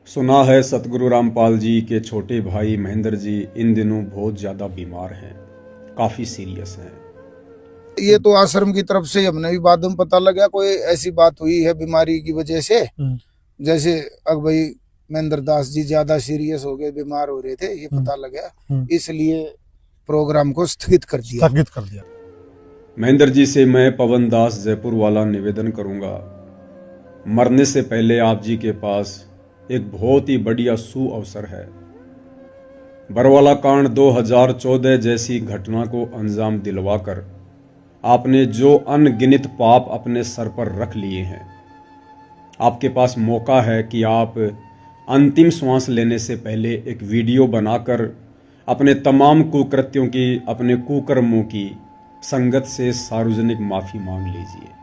सुना है सतगुरु रामपाल जी के छोटे भाई महेंद्र जी इन दिनों बहुत ज़्यादा बीमार हैं, काफ़ी सीरियस हैं। ये तो आश्रम की तरफ से हमने भी बाद में पता लगा कोई ऐसी बात हुई है बीमारी की वजह से, जैसे अब भाई महेंद्र दास जी ज्यादा सीरियस हो गए, बीमार हो रहे थे, ये पता लगा, इसलिए प्रोग्राम को स्थगित कर दिया। महेंद्र जी से मैं पवन दास जयपुर वाला निवेदन करूंगा, मरने से पहले आप जी के पास एक बहुत ही बढ़िया सुअवसर है। बरवाला कांड 2014 जैसी घटना को अंजाम दिलवाकर आपने जो अनगिनत पाप अपने सर पर रख लिए हैं, आपके पास मौका है कि आप अंतिम श्वास लेने से पहले एक वीडियो बनाकर अपने तमाम कुकृत्यों की, अपने कुकर्मों की संगत से सार्वजनिक माफी मांग लीजिए।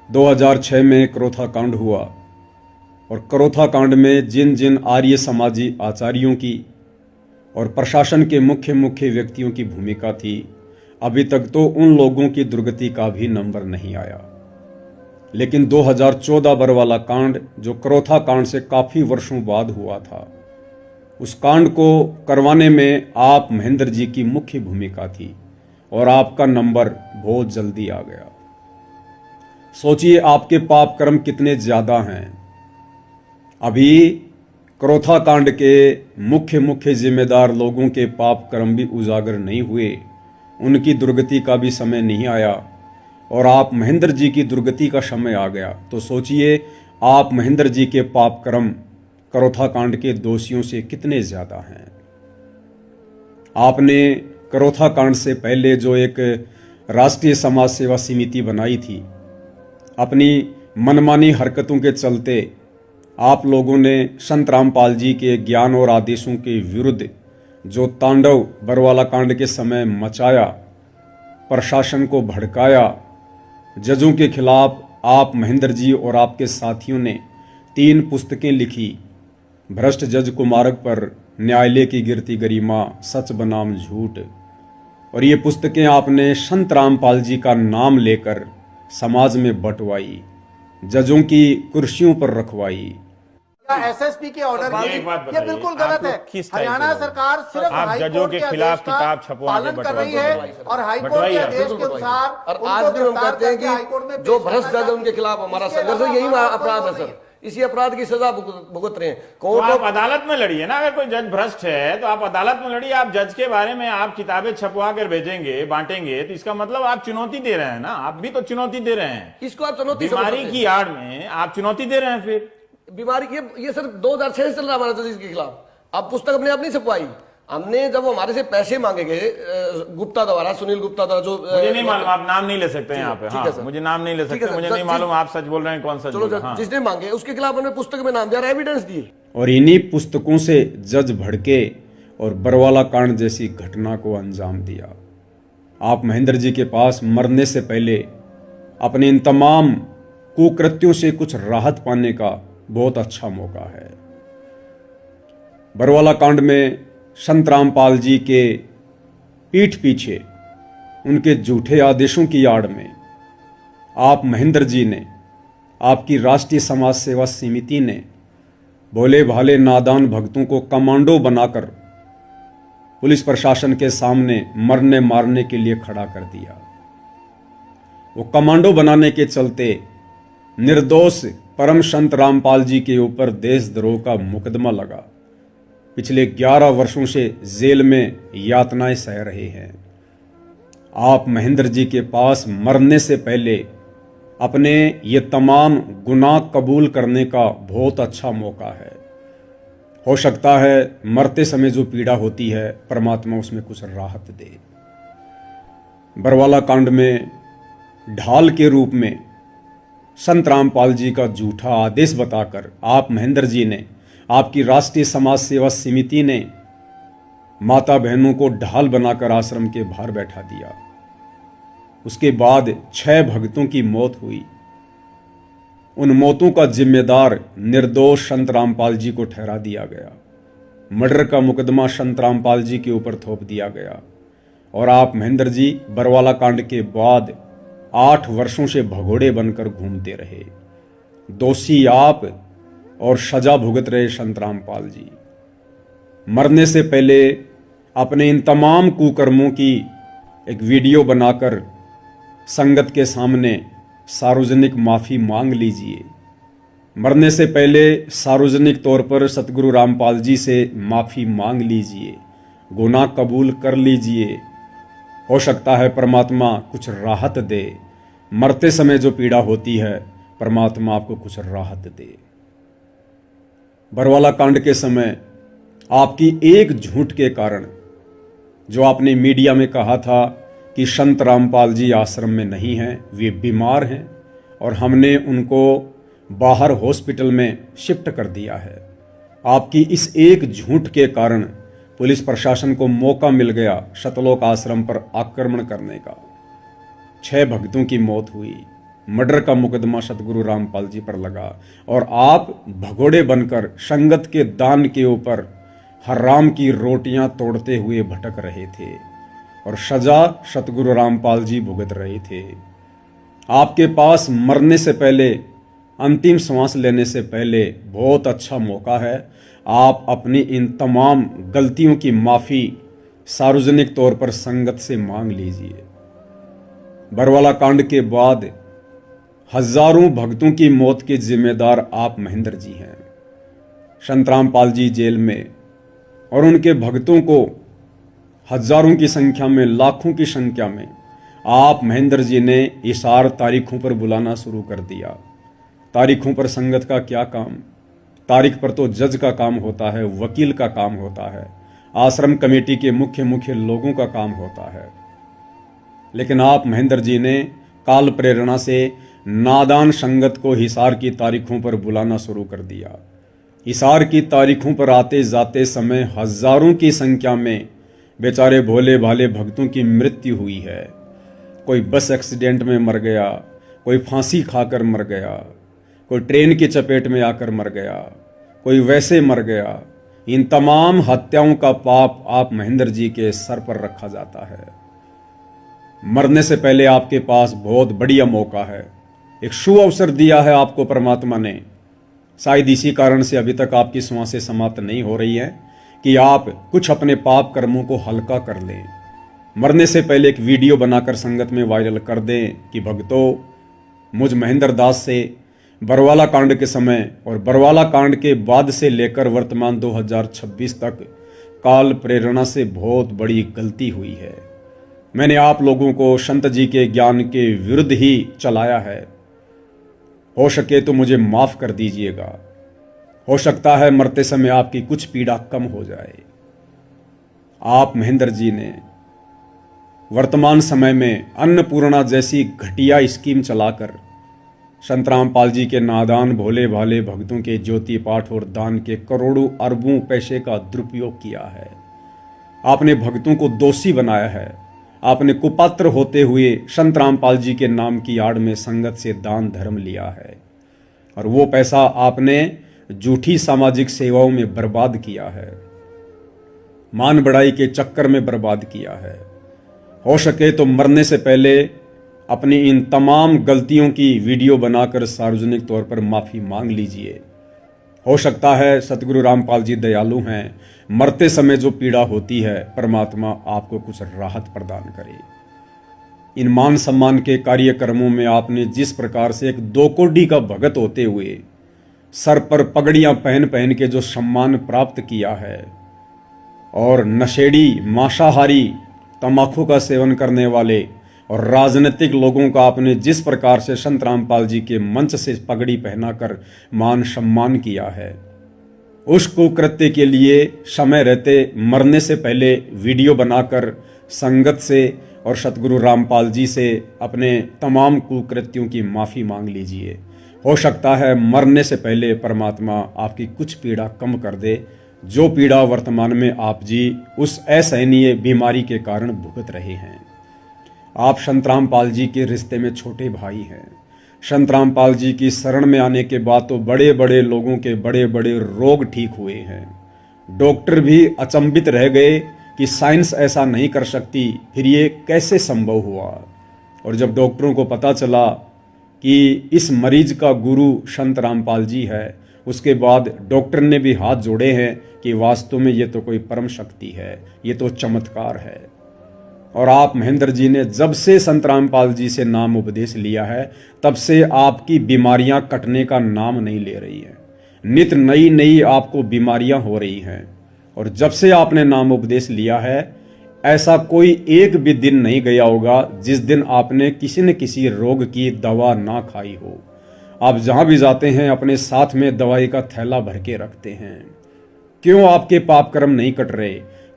2006 में करोथा कांड हुआ और करोथा कांड में जिन जिन आर्य समाजी आचार्यों की और प्रशासन के मुख्य व्यक्तियों की भूमिका थी, अभी तक तो उन लोगों की दुर्गति का भी नंबर नहीं आया। लेकिन 2014 बरवाला कांड, जो करोथा कांड से काफी वर्षों बाद हुआ था, उस कांड को करवाने में आप महेंद्र जी की मुख्य भूमिका थी और आपका नंबर बहुत जल्दी आ गया। सोचिए आपके पाप कर्म कितने ज्यादा हैं। अभी करोथा कांड के मुख्य जिम्मेदार लोगों के पाप कर्म भी उजागर नहीं हुए, उनकी दुर्गति का भी समय नहीं आया और आप महेंद्र जी की दुर्गति का समय आ गया। तो सोचिए आप महेंद्र जी के पाप कर्म करोथा कांड के दोषियों से कितने ज्यादा हैं। आपने करोथा कांड से पहले जो एक राष्ट्रीय समाज सेवा समिति बनाई थी, अपनी मनमानी हरकतों के चलते आप लोगों ने संत रामपाल जी के ज्ञान और आदेशों के विरुद्ध जो तांडव बरवाला कांड के समय मचाया, प्रशासन को भड़काया, जजों के खिलाफ आप महेंद्र जी और आपके साथियों ने 3 पुस्तकें लिखी। भ्रष्ट जज कुमारक पर, न्यायालय की गिरती गरिमा, सच बनाम झूठ। और ये पुस्तकें आपने संत रामपाल जी का नाम लेकर समाज में बंटवाई, जजों की कुर्सियों पर रखवाई। एसएसपी के ऑर्डर की ये बिल्कुल गलत है। हरियाणा सरकार सिर्फ जजों के खिलाफ किताब छपवाने कर रही है और हाईकोर्ट के आदेश के अनुसार, और आज भी हम कहते हैं कि जो भ्रष्ट जज उनके खिलाफ हमारा संघर्ष है, यही अपराध है सर, इसी अपराध की सजा भुगत रहे हैं। कोर्ट आप अदालत में लड़िए ना। अगर कोई जज भ्रष्ट है तो आप अदालत में लड़िए। आप जज के बारे में आप किताबें छपवा कर भेजेंगे, बांटेंगे, तो इसका मतलब आप चुनौती दे रहे हैं ना। आप भी तो चुनौती दे रहे हैं। इसको आप चुनौती, बीमारी की आड़ में आप चुनौती दे रहे हैं। फिर बीमारी ये सर 2006 से चल रहा हमारा जज के खिलाफ। आप पुस्तक अपने आप नहीं छपवाई, हमने जब हमारे से पैसे मांगे गए गुप्ता द्वारा, सुनील गुप्ता द्वारा, जो मुझे नहीं मालूम, आप नाम नहीं ले सकते यहाँ पे। हाँ, मुझे नाम नहीं ले सकते, मुझे नहीं मालूम आप सच बोल रहे हैं कौन सा। चलो जिसने मांगे उसके खिलाफ हमने पुस्तक में नाम दिया, एविडेंस दिए। और इन्हीं पुस्तकों से जज भड़के और बरवाला कांड जैसी घटना को अंजाम दिया। आप महेंद्र जी के पास मरने से पहले अपने इन तमाम कुकृत्यों से कुछ राहत पाने का बहुत अच्छा मौका है। बरवाला कांड में संत रामपाल जी के पीठ पीछे, उनके झूठे आदेशों की आड़ में आप महेंद्र जी ने, आपकी राष्ट्रीय समाज सेवा समिति ने भोले भाले नादान भक्तों को कमांडो बनाकर पुलिस प्रशासन के सामने मरने मारने के लिए खड़ा कर दिया। वो कमांडो बनाने के चलते निर्दोष परम संत रामपाल जी के ऊपर देशद्रोह का मुकदमा लगा। पिछले 11 वर्षों से जेल में यातनाएं सह रहे हैं। आप महेंद्र जी के पास मरने से पहले अपने ये तमाम गुनाह कबूल करने का बहुत अच्छा मौका है। हो सकता है मरते समय जो पीड़ा होती है, परमात्मा उसमें कुछ राहत दे। बरवाला कांड में ढाल के रूप में संत रामपाल जी का झूठा आदेश बताकर आप महेंद्र जी ने, आपकी राष्ट्रीय समाज सेवा समिति ने माता बहनों को ढाल बनाकर आश्रम के बाहर बैठा दिया। उसके बाद 6 भक्तों की मौत हुई। उन मौतों का जिम्मेदार निर्दोष संत रामपाल जी को ठहरा दिया गया। मर्डर का मुकदमा संत रामपाल जी के ऊपर थोप दिया गया और आप महेंद्र जी बरवाला कांड के बाद 8 वर्षों से भगोड़े बनकर घूमते रहे। दोषी आप और सजा भुगत रहे संत रामपाल जी। मरने से पहले अपने इन तमाम कुकर्मों की एक वीडियो बनाकर संगत के सामने सार्वजनिक माफ़ी मांग लीजिए। मरने से पहले सार्वजनिक तौर पर सतगुरु रामपाल जी से माफ़ी मांग लीजिए, गुनाह कबूल कर लीजिए। हो सकता है परमात्मा कुछ राहत दे। मरते समय जो पीड़ा होती है परमात्मा आपको कुछ राहत दे। बरवाला कांड के समय आपकी एक झूठ के कारण, जो आपने मीडिया में कहा था कि संत रामपाल जी आश्रम में नहीं हैं, वे बीमार हैं और हमने उनको बाहर हॉस्पिटल में शिफ्ट कर दिया है, आपकी इस एक झूठ के कारण पुलिस प्रशासन को मौका मिल गया सतलोक आश्रम पर आक्रमण करने का। 6 भक्तों की मौत हुई, मर्डर का मुकदमा सतगुरु रामपाल जी पर लगा और आप भगोड़े बनकर संगत के दान के ऊपर हराम की रोटियां तोड़ते हुए भटक रहे थे और सजा सतगुरु रामपाल जी भुगत रहे थे। आपके पास मरने से पहले, अंतिम सांस लेने से पहले बहुत अच्छा मौका है। आप अपनी इन तमाम गलतियों की माफ़ी सार्वजनिक तौर पर संगत से मांग लीजिए। बरवाला कांड के बाद हजारों भक्तों की मौत के जिम्मेदार आप महेंद्र जी हैं। संत रामपाल जी जेल में और उनके भक्तों को हजारों की संख्या में, लाखों की संख्या में आप महेंद्र जी ने इशार तारीखों पर बुलाना शुरू कर दिया। तारीखों पर संगत का क्या काम? तारीख पर तो जज का काम होता है, वकील का काम होता है, आश्रम कमेटी के मुख्य लोगों का काम होता है। लेकिन आप महेंद्र जी ने काल प्रेरणा से नादान संगत को हिसार की तारीखों पर बुलाना शुरू कर दिया। हिसार की तारीखों पर आते जाते समय हजारों की संख्या में बेचारे भोले भाले भक्तों की मृत्यु हुई है। कोई बस एक्सीडेंट में मर गया, कोई फांसी खाकर मर गया, कोई ट्रेन की चपेट में आकर मर गया, कोई वैसे मर गया। इन तमाम हत्याओं का पाप आप महेंद्र जी के सर पर रखा जाता है। मरने से पहले आपके पास बहुत बढ़िया मौका है, एक शुभ अवसर दिया है आपको परमात्मा ने। शायद इसी कारण से अभी तक आपकी सांसें समाप्त नहीं हो रही है कि आप कुछ अपने पाप कर्मों को हल्का कर लें। मरने से पहले एक वीडियो बनाकर संगत में वायरल कर दें कि भक्तों, मुझ महेंद्र दास से बरवाला कांड के समय और बरवाला कांड के बाद से लेकर वर्तमान 2026 तक काल प्रेरणा से बहुत बड़ी गलती हुई है। मैंने आप लोगों को संत जी के ज्ञान के विरुद्ध ही चलाया है। हो सके तो मुझे माफ कर दीजिएगा। हो सकता है मरते समय आपकी कुछ पीड़ा कम हो जाए। आप महेंद्र जी ने वर्तमान समय में अन्नपूर्णा जैसी घटिया स्कीम चलाकर संत रामपाल जी के नादान भोले भाले भक्तों के ज्योति पाठ और दान के करोड़ों अरबों पैसे का दुरुपयोग किया है। आपने भक्तों को दोषी बनाया है। आपने कुपात्र होते हुए संत रामपाल जी के नाम की आड़ में संगत से दान धर्म लिया है और वो पैसा आपने झूठी सामाजिक सेवाओं में बर्बाद किया है, मान बढ़ाई के चक्कर में बर्बाद किया है। हो सके तो मरने से पहले अपनी इन तमाम गलतियों की वीडियो बनाकर सार्वजनिक तौर पर माफ़ी मांग लीजिए। हो सकता है सतगुरु रामपाल जी दयालु हैं, मरते समय जो पीड़ा होती है परमात्मा आपको कुछ राहत प्रदान करे। इन मान सम्मान के कार्यक्रमों में आपने जिस प्रकार से एक 2 कोड़ी का भगत होते हुए सर पर पगड़ियां पहन पहन के जो सम्मान प्राप्त किया है और नशेड़ी, मांसाहारी, तंबाकू का सेवन करने वाले और राजनीतिक लोगों का आपने जिस प्रकार से संत रामपाल जी के मंच से पगड़ी पहनाकर मान सम्मान किया है, उस कुकृत्य के लिए समय रहते मरने से पहले वीडियो बनाकर संगत से और सतगुरु रामपाल जी से अपने तमाम कुकृत्यों की माफ़ी मांग लीजिए। हो सकता है मरने से पहले परमात्मा आपकी कुछ पीड़ा कम कर दे, जो पीड़ा वर्तमान में आप जी उस असहनीय बीमारी के कारण भुगत रहे हैं। आप संत रामपाल जी के रिश्ते में छोटे भाई हैं। संत रामपाल जी की शरण में आने के बाद तो बड़े बड़े लोगों के बड़े बड़े रोग ठीक हुए हैं। डॉक्टर भी अचंभित रह गए कि साइंस ऐसा नहीं कर सकती, फिर ये कैसे संभव हुआ। और जब डॉक्टरों को पता चला कि इस मरीज का गुरु संत रामपाल जी है, उसके बाद डॉक्टर ने भी हाथ जोड़े हैं कि वास्तव में ये तो कोई परम शक्ति है, ये तो चमत्कार है। और आप महेंद्र जी ने जब से संत रामपाल जी से नाम उपदेश लिया है तब से आपकी बीमारियां कटने का नाम नहीं ले रही हैं। नित नई नई आपको बीमारियां हो रही हैं। और जब से आपने नाम उपदेश लिया है ऐसा कोई एक भी दिन नहीं गया होगा जिस दिन आपने किसी न किसी रोग की दवा ना खाई हो। आप जहां भी जाते हैं अपने साथ में दवाई का थैला भर के रखते हैं। क्यों आपके पाप कर्म नहीं कट रहे?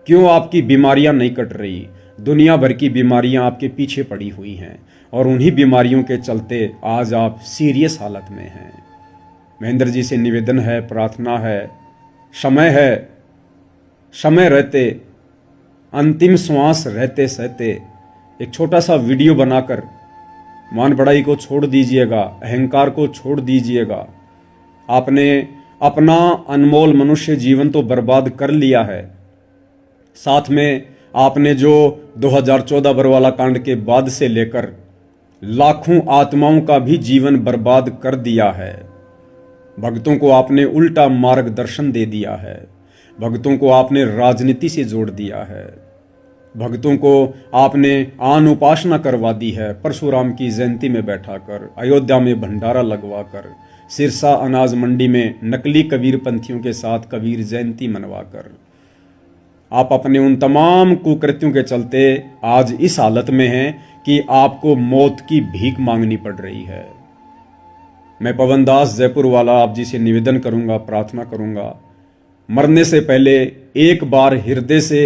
क्यों आपकी बीमारियां नहीं कट रही? दुनिया भर की बीमारियां आपके पीछे पड़ी हुई हैं और उन्हीं बीमारियों के चलते आज आप सीरियस हालत में हैं। महेंद्र जी से निवेदन है, प्रार्थना है, समय रहते, अंतिम श्वास रहते सहते एक छोटा सा वीडियो बनाकर मान बढ़ाई को छोड़ दीजिएगा, अहंकार को छोड़ दीजिएगा। आपने अपना अनमोल मनुष्य जीवन तो बर्बाद कर लिया है, साथ में आपने जो 2014 बरवाला कांड के बाद से लेकर लाखों आत्माओं का भी जीवन बर्बाद कर दिया है। भक्तों को आपने उल्टा मार्गदर्शन दे दिया है। भक्तों को आपने राजनीति से जोड़ दिया है। भक्तों को आपने आन उपासना करवा दी है। परशुराम की जयंती में बैठाकर, अयोध्या में भंडारा लगवाकर, सिरसा अनाज मंडी में नकली कबीर पंथियों के साथ कबीर जयंती मनवाकर आप अपने उन तमाम कुकृत्यों के चलते आज इस हालत में हैं कि आपको मौत की भीख मांगनी पड़ रही है। मैं पवन दास जयपुर वाला आप जी से निवेदन करूंगा, प्रार्थना करूंगा, मरने से पहले एक बार हृदय से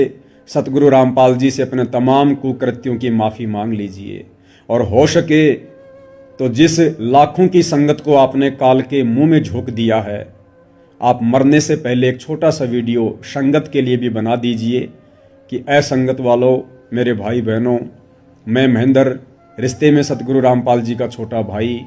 सतगुरु रामपाल जी से अपने तमाम कुकृत्यों की माफ़ी मांग लीजिए। और हो सके तो जिस लाखों की संगत को आपने काल के मुंह में झोंक दिया है, आप मरने से पहले एक छोटा सा वीडियो संगत के लिए भी बना दीजिए कि ऐ संगत वालों, मेरे भाई बहनों, मैं महेंद्र, रिश्ते में सतगुरु रामपाल जी का छोटा भाई,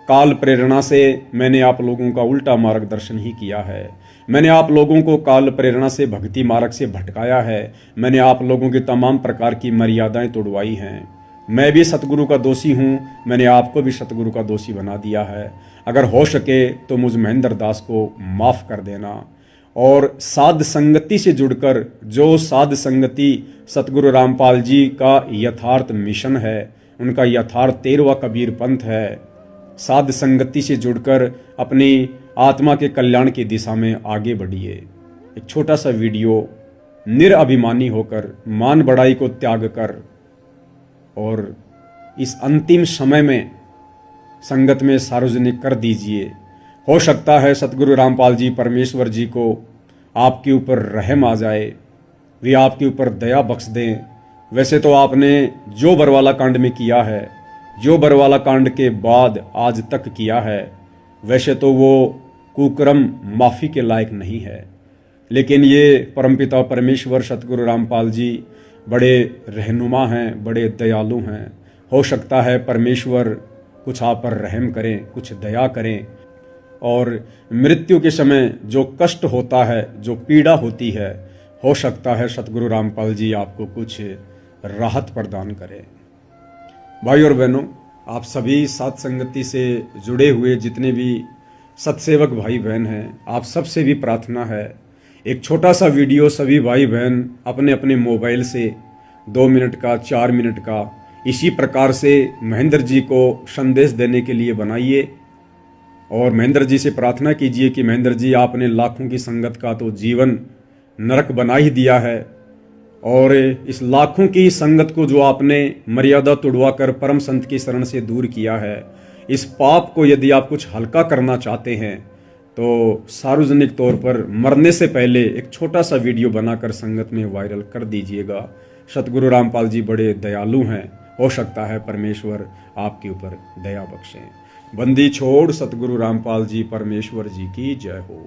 काल प्रेरणा से मैंने आप लोगों का उल्टा मार्गदर्शन ही किया है। मैंने आप लोगों को काल प्रेरणा से भक्ति मार्ग से भटकाया है। मैंने आप लोगों की तमाम प्रकार की मर्यादाएं तोड़वाई हैं। मैं भी सतगुरु का दोषी हूं, मैंने आपको भी सतगुरु का दोषी बना दिया है। अगर हो सके तो मुझ महेंद्र दास को माफ़ कर देना। और साध संगति से जुड़कर, जो साध संगति सतगुरु रामपाल जी का यथार्थ मिशन है, उनका यथार्थ 13वां कबीर पंथ है, साध संगति से जुड़कर अपनी आत्मा के कल्याण की दिशा में आगे बढ़िए। एक छोटा सा वीडियो निरअभिमानी होकर, मान बढ़ाई को त्याग कर और इस अंतिम समय में संगत में सार्वजनिक कर दीजिए। हो सकता है सतगुरु रामपाल जी परमेश्वर जी को आपके ऊपर रहम आ जाए, वे आपके ऊपर दया बख्श दें। वैसे तो आपने जो बरवाला कांड में किया है, जो बरवाला कांड के बाद आज तक किया है, वैसे तो वो कुकर्म माफ़ी के लायक नहीं है। लेकिन ये परमपिता परमेश्वर सतगुरु रामपाल जी बड़े रहनुमा हैं, बड़े दयालु हैं। हो सकता है परमेश्वर कुछ आप पर रहम करें, कुछ दया करें और मृत्यु के समय जो कष्ट होता है, जो पीड़ा होती है, हो सकता है सतगुरु रामपाल जी आपको कुछ राहत प्रदान करें। भाई और बहनों, आप सभी साथ संगति से जुड़े हुए जितने भी सत्सेवक भाई बहन हैं, आप सबसे भी प्रार्थना है, एक छोटा सा वीडियो सभी भाई बहन अपने अपने मोबाइल से 2 मिनट का, 4 मिनट का इसी प्रकार से महेंद्र जी को संदेश देने के लिए बनाइए और महेंद्र जी से प्रार्थना कीजिए कि महेंद्र जी, आपने लाखों की संगत का तो जीवन नरक बना ही दिया है और इस लाखों की संगत को जो आपने मर्यादा तोड़वाकर परम संत की शरण से दूर किया है, इस पाप को यदि आप कुछ हल्का करना चाहते हैं तो सार्वजनिक तौर पर मरने से पहले एक छोटा सा वीडियो बनाकर संगत में वायरल कर दीजिएगा। सतगुरु रामपाल जी बड़े दयालु हैं, हो सकता है परमेश्वर आपके ऊपर दया बख्शें। बंदी छोड़ सतगुरु रामपाल जी परमेश्वर जी की जय हो।